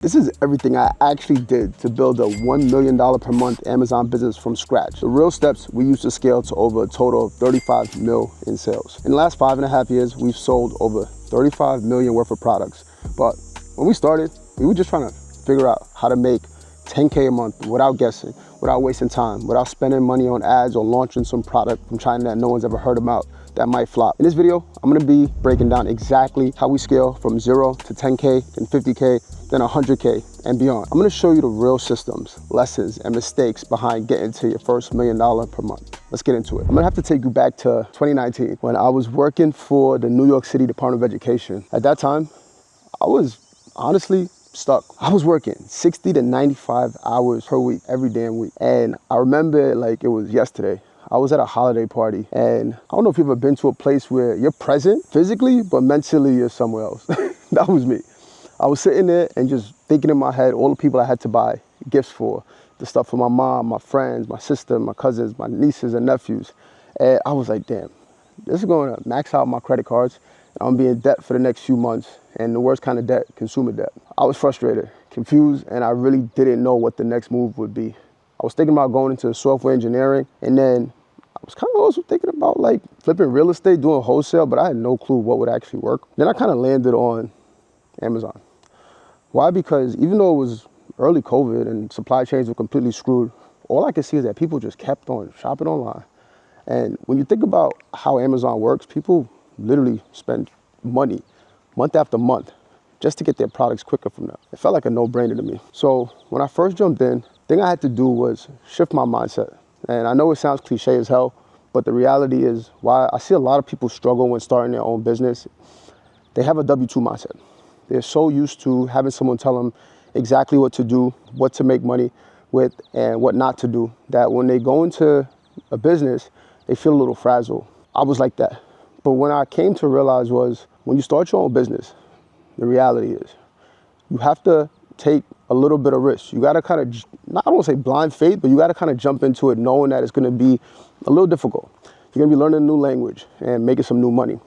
This is everything I actually did to build a $1 million per month Amazon business from scratch. The real steps we used to scale to over a total of 35 mil in sales. In the last 5.5 years, we've sold over 35 million worth of products. But when we started, we were just trying to figure out how to make 10K a month without guessing, without wasting time, without spending money on ads or launching some product from China that no one's ever heard about that might flop. In this video, I'm gonna be breaking down exactly how we scale from 0 to 10K, then 50K, then 100K and beyond. I'm gonna show you the real systems, lessons, and mistakes behind getting to your first $1 million per month. Let's get into it. I'm gonna have to take you back to 2019 when I was working for the New York City Department of Education. At that time, I was honestly stuck. I was working 60 to 95 hours per week, every damn week. And I remember it like it was yesterday. I was at a holiday party, and I don't know if you've ever been to a place where you're present physically, but mentally you're somewhere else. That was me. I was sitting there and just thinking in my head all the people I had to buy gifts for, the stuff for my mom, my friends, my sister, my cousins, my nieces and nephews. And I was like, damn, this is going to max out my credit cards. And I'm gonna be in debt for the next few months, and the worst kind of debt, consumer debt. I was frustrated, confused, and I really didn't know what the next move would be. I was thinking about going into software engineering, and then I was kind of also thinking about like flipping real estate, doing wholesale, but I had no clue what would actually work. Then I kind of landed on Amazon. Why? Because even though it was early COVID and supply chains were completely screwed, all I could see is that people just kept on shopping online. And when you think about how Amazon works, people literally spend money month after month just to get their products quicker from them. It felt like a no-brainer to me. So when I first jumped in, the thing I had to do was shift my mindset. And I know it sounds cliche as hell, but the reality is why I see a lot of people struggle when starting their own business. They have a W-2 mindset. They're so used to having someone tell them exactly what to do, what to make money with, and what not to do, that when they go into a business, they feel a little frazzled. I was like that. But when I came to realize was when you start your own business, the reality is you have to take a little bit of risk. You got to kind of, I don't want to say blind faith, but you got to kind of jump into it knowing that it's going to be a little difficult. You're going to be learning a new language and making some new money.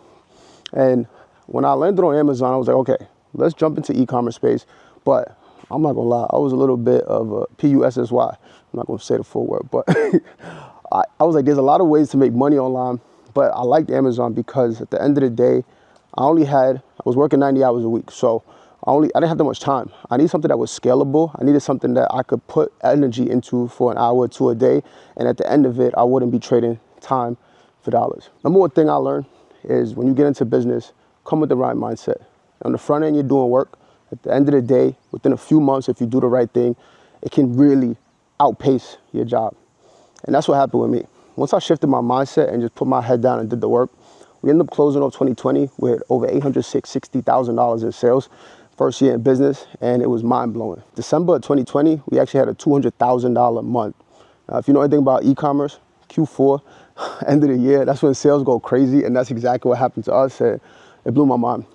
And when I landed on Amazon, I was like, okay, let's jump into e-commerce space. But I'm not going to lie, I was a little bit of a PUSSY. I'm not going to say the full word, but I was like, there's a lot of ways to make money online. But I liked Amazon because at the end of the day, I was working 90 hours a week. So I didn't have that much time. I needed something that was scalable. I needed something that I could put energy into for an hour or two a day. And at the end of it, I wouldn't be trading time for dollars. Number one thing I learned is when you get into business, come with the right mindset. On the front end, you're doing work. At the end of the day, within a few months, if you do the right thing, it can really outpace your job. And that's what happened with me. Once I shifted my mindset and just put my head down and did the work, we ended up closing off 2020 with over $860,000 in sales, first year in business, and it was mind-blowing. December of 2020, we actually had a $200,000 month. Now, if you know anything about e-commerce, Q4, end of the year, that's when sales go crazy, and that's exactly what happened to us, and it blew my mind.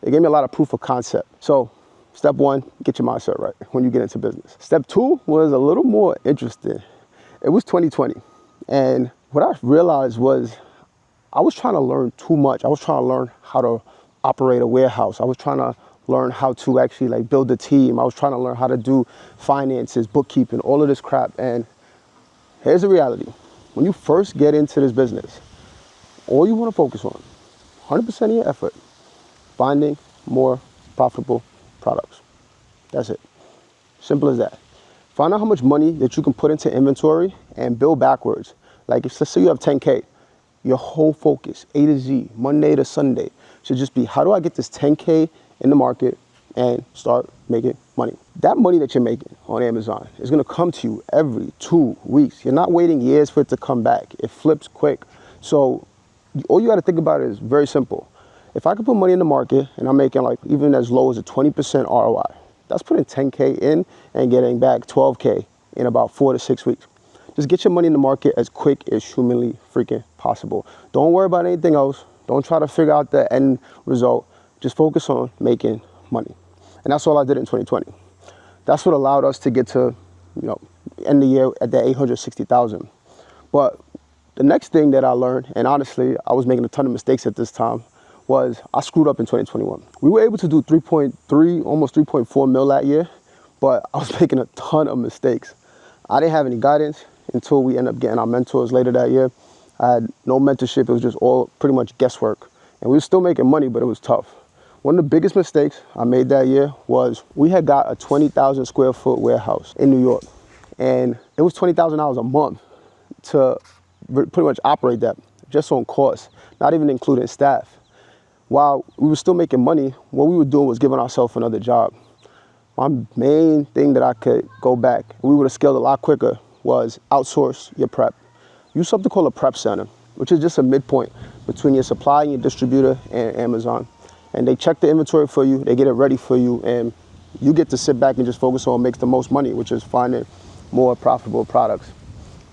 It gave me a lot of proof of concept. So, step one, get your mindset right when you get into business. Step two was a little more interesting. It was 2020. And what I realized was I was trying to learn too much. I was trying to learn how to operate a warehouse. I was trying to learn how to actually like build a team. I was trying to learn how to do finances, bookkeeping, all of this crap. And here's the reality. When you first get into this business, all you want to focus on, 100% of your effort, finding more profitable products. That's it. Simple as that. Find out how much money that you can put into inventory and build backwards. Like let's say you have 10K, your whole focus, A to Z, Monday to Sunday, should just be how do I get this 10K in the market and start making money. That money that you're making on Amazon is gonna come to you every 2 weeks. You're not waiting years for it to come back. It flips quick. So all you gotta think about is very simple. If I could put money in the market and I'm making like even as low as a 20% ROI, that's putting 10K in and getting back 12K in about 4 to 6 weeks. Just get your money in the market as quick as humanly freaking possible. Don't worry about anything else. Don't try to figure out the end result. Just focus on making money. And that's all I did in 2020. That's what allowed us to get to, end the year at that 860,000. But the next thing that I learned, and honestly, I was making a ton of mistakes at this time, was I screwed up in 2021. We were able to do 3.3, almost 3.4 mil that year, but I was making a ton of mistakes. I didn't have any guidance until we ended up getting our mentors later that year. I had no mentorship. It was just all pretty much guesswork. And we were still making money, but it was tough. One of the biggest mistakes I made that year was we had got a 20,000 square foot warehouse in New York. And it was $20,000 a month to pretty much operate that, just on cost, not even including staff. While we were still making money, what we were doing was giving ourselves another job. My main thing that I could go back, and we would have scaled a lot quicker, was outsource your prep. Use something called a prep center, which is just a midpoint between your supply and your distributor and Amazon. And they check the inventory for you, they get it ready for you, and you get to sit back and just focus on what makes the most money, which is finding more profitable products.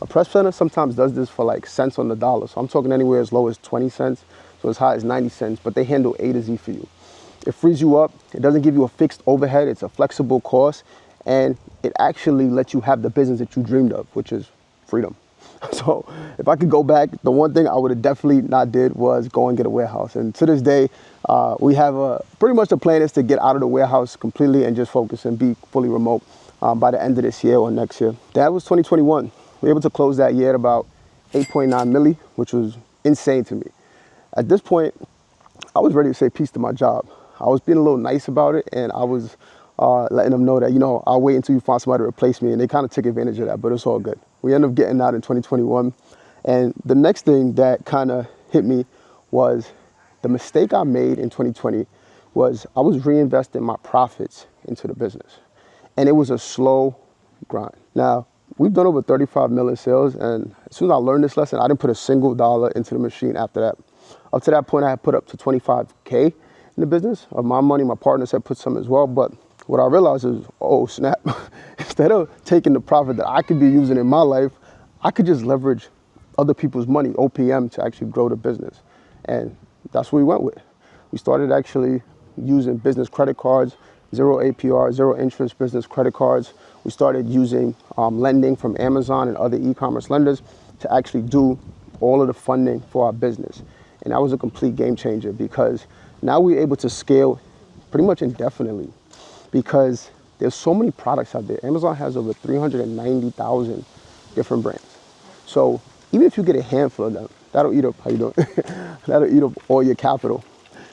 A prep center sometimes does this for like cents on the dollar. So I'm talking anywhere as low as 20 cents, so as high as 90 cents, but they handle A to Z for you. It frees you up, it doesn't give you a fixed overhead, it's a flexible cost, and it actually lets you have the business that you dreamed of, which is freedom. So if I could go back, the one thing I would have definitely not did was go and get a warehouse. And to this day, we have pretty much the plan is to get out of the warehouse completely and just focus and be fully remote by the end of this year or next year. That was 2021. We were able to close that year at about 8.9 milli, which was insane to me. At this point, I was ready to say peace to my job. I was being a little nice about it, and I was letting them know that, I'll wait until you find somebody to replace me, and they kind of took advantage of that, but it's all good. We ended up getting out in 2021, and the next thing that kind of hit me was the mistake I made in 2020 was I was reinvesting my profits into the business, and it was a slow grind. Now, we've done over 35 million sales, and as soon as I learned this lesson, I didn't put a single dollar into the machine after that. Up to that point, I had put up to 25K in the business of my money. My partners had put some as well, but what I realized is, oh snap, instead of taking the profit that I could be using in my life, I could just leverage other people's money, OPM, to actually grow the business. And that's what we went with. We started actually using business credit cards, zero APR, zero interest business credit cards. We started using lending from Amazon and other e-commerce lenders to actually do all of the funding for our business. And that was a complete game changer because now we're able to scale pretty much indefinitely because there's so many products out there. Amazon has over 390,000 different brands. So even if you get a handful of them, that'll eat up, how you doing? That'll eat up all your capital.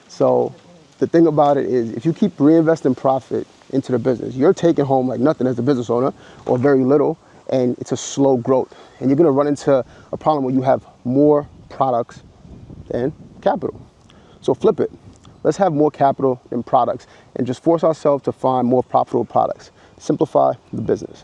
So the thing about it is if you keep reinvesting profit into the business, you're taking home like nothing as a business owner or very little, and it's a slow growth. And you're gonna run into a problem where you have more products than capital. So flip it. Let's have more capital than products and just force ourselves to find more profitable products. Simplify the business.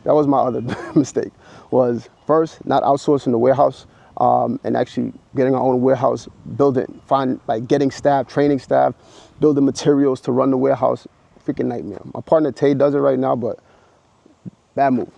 That was my other mistake, was first not outsourcing the warehouse and actually getting our own warehouse, getting staff, training staff, building materials to run the warehouse. Freaking nightmare. My partner Tay does it right now, but bad move.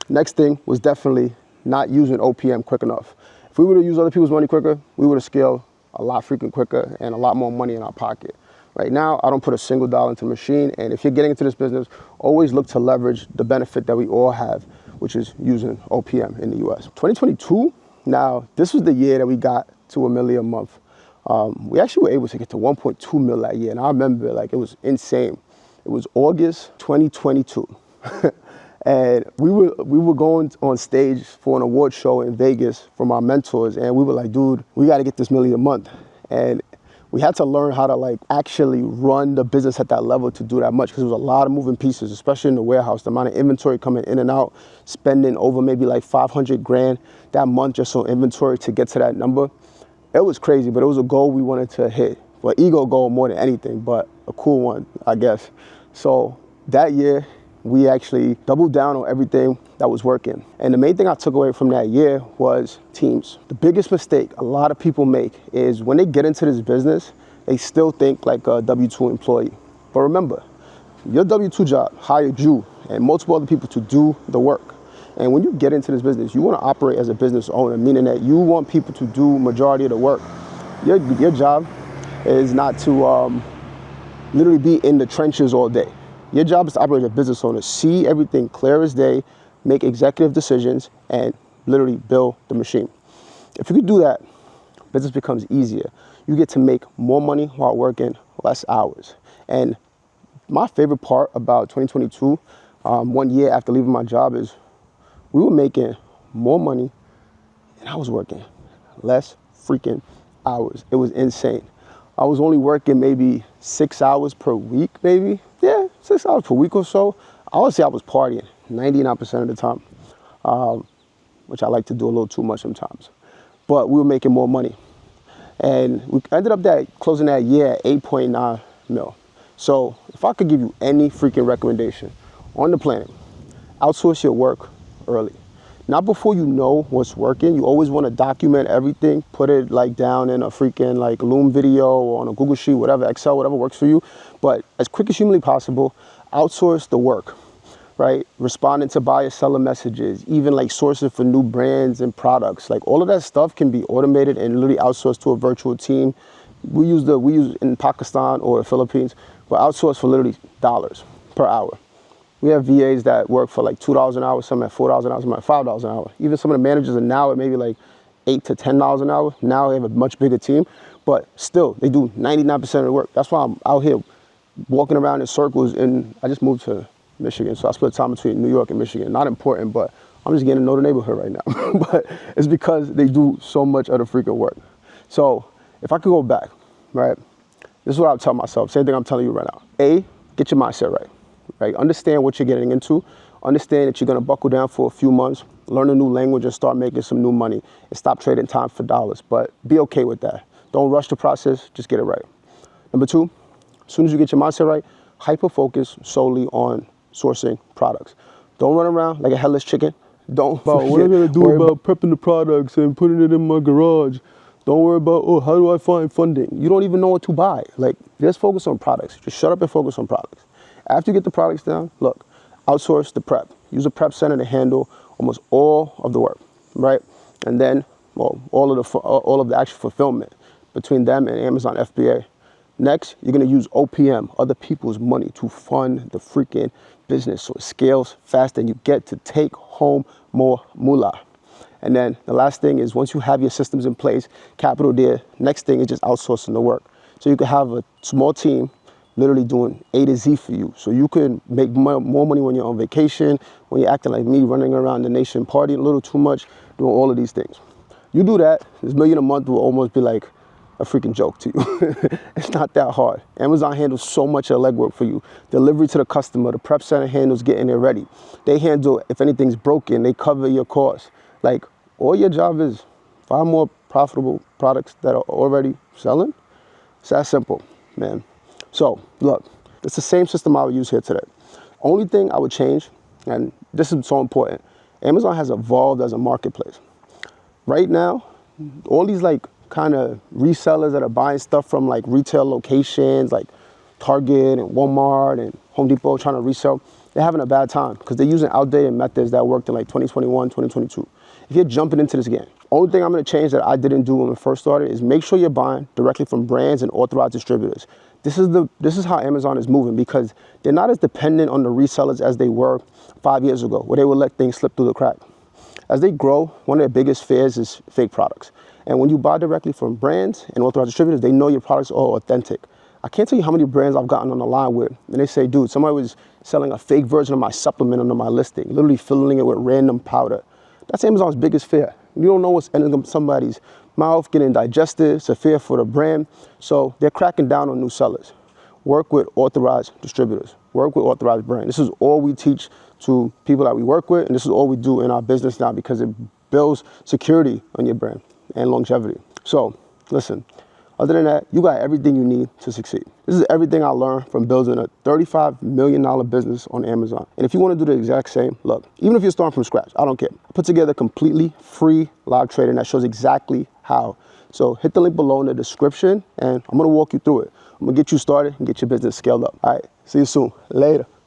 Next thing was definitely not using OPM quick enough. If we would have used other people's money quicker, we would have scaled a lot freaking quicker and a lot more money in our pocket. Right now, I don't put a single dollar into the machine, and if you're getting into this business, always look to leverage the benefit that we all have, which is using OPM in the US. 2022, now this was the year that we got to $1 million a month. We actually were able to get to 1.2 mil that year, and I remember it was insane. It was August 2022. And we were going on stage for an award show in Vegas from our mentors, and we were like, dude, we got to get this $1 million a month. And we had to learn how to actually run the business at that level to do that much, because there was a lot of moving pieces, especially in the warehouse. The amount of inventory coming in and out, spending over maybe like 500 grand that month just on inventory to get to that number. It was crazy, but it was a goal we wanted to hit. Well, ego goal more than anything, but a cool one, I guess. So that year, we actually doubled down on everything that was working. And the main thing I took away from that year was teams. The biggest mistake a lot of people make is when they get into this business, they still think like a W-2 employee. But remember, your W-2 job hired you and multiple other people to do the work. And when you get into this business, you want to operate as a business owner, meaning that you want people to do majority of the work. Your job is not to literally be in the trenches all day. Your job is to operate as a business owner, see everything clear as day, make executive decisions, and literally build the machine. If you could do that, business becomes easier. you get to make more money while working less hours. And my favorite part about 2022, 1 year after leaving my job, is we were making more money and I was working less freaking hours. It was insane. I was only working maybe 6 hours per week, maybe. Yeah, 6 hours per week or so. I would say I was partying 99% of the time, which I like to do a little too much sometimes. But we were making more money. And we ended up closing that year at 8.9 mil. So if I could give you any freaking recommendation on the planet, outsource your work early. Not before you know what's working. You always want to document everything, put it like down in a freaking like Loom video or on a Google Sheet, whatever, Excel, whatever works for you. But as quick as humanly possible, outsource the work, right? Responding to buyer seller messages, even like sourcing for new brands and products. Like all of that stuff can be automated and literally outsourced to a virtual team. We use in Pakistan or the Philippines, but outsource for literally dollars per hour. We have VAs that work for like $2 an hour, some at $4 an hour, some at $5 an hour. Even some of the managers are now at maybe like $8 to $10 an hour. Now they have a much bigger team, but still they do 99% of the work. That's why I'm out here walking around in circles. And I just moved to Michigan, so I split time between New York and Michigan. Not important, but I'm just getting to know the neighborhood right now. But it's because they do so much of the freaking work. So if I could go back, right, this is what I would tell myself. Same thing I'm telling you right now. A, get your mindset right. Right? Understand what you're getting into. Understand that you're going to buckle down for a few months, learn a new language, and start making some new money. And stop trading time for dollars. But be okay with that. Don't rush the process. Just get it right. Number two, as soon as you get your mindset right, hyper-focus solely on sourcing products. Don't run around like a headless chicken. Don't what am I going to do about prepping the products and putting it in my garage? Don't worry about, oh, how do I find funding? You don't even know what to buy. Like, just focus on products. Just shut up and focus on products. After you get the products down, look, outsource the prep. Use a prep center to handle almost all of the work, right? And then, well, all of the actual fulfillment between them and Amazon FBA. Next, you're going to use OPM, other people's money, to fund the freaking business so it scales faster and you get to take home more moolah. And then the last thing is, once you have your systems in place, capital there, next thing is just outsourcing the work. So you can have a small team literally doing A to Z for you. So you can make more money when you're on vacation, when you're acting like me, running around the nation, partying a little too much, doing all of these things. You do that, this $1 million a month will almost be like a freaking joke to you. It's not that hard. Amazon handles so much of the legwork for you. Delivery to the customer, the prep center handles getting it ready. They handle, if anything's broken, they cover your costs. Like, all your job is find more profitable products that are already selling. It's that simple, man. So, look, it's the same system I would use here today. Only thing I would change, and this is so important, Amazon has evolved as a marketplace. Right now, all these like kind of resellers that are buying stuff from like retail locations like Target and Walmart and Home Depot trying to resell, they're having a bad time because they're using outdated methods that worked in like 2021, 2022. If you're jumping into this game, only thing I'm going to change that I didn't do when we first started is make sure you're buying directly from brands and authorized distributors. This is how Amazon is moving, because they're not as dependent on the resellers as they were 5 years ago, where they would let things slip through the crack. As they grow, one of their biggest fears is fake products. And when you buy directly from brands and authorized distributors, they know your products are authentic. I can't tell you how many brands I've gotten on the line with, and they say, dude, somebody was selling a fake version of my supplement under my listing, literally filling it with random powder. That's Amazon's biggest fear. You don't know what's ending up in somebody's mouth, getting digested. It's a fear for the brand. So they're cracking down on new sellers. Work with authorized distributors. Work with authorized brands. This is all we teach to people that we work with, and this is all we do in our business now, because it builds security on your brand and longevity. So listen, other than that, you got everything you need to succeed. This is everything I learned from building a $35 million business on Amazon. And if you want to do the exact same, look, even if you're starting from scratch, I don't care. I put together completely free live trading that shows exactly how. So hit the link below in the description, and I'm going to walk you through it. I'm going to get you started and get your business scaled up. All right, see you soon. Later.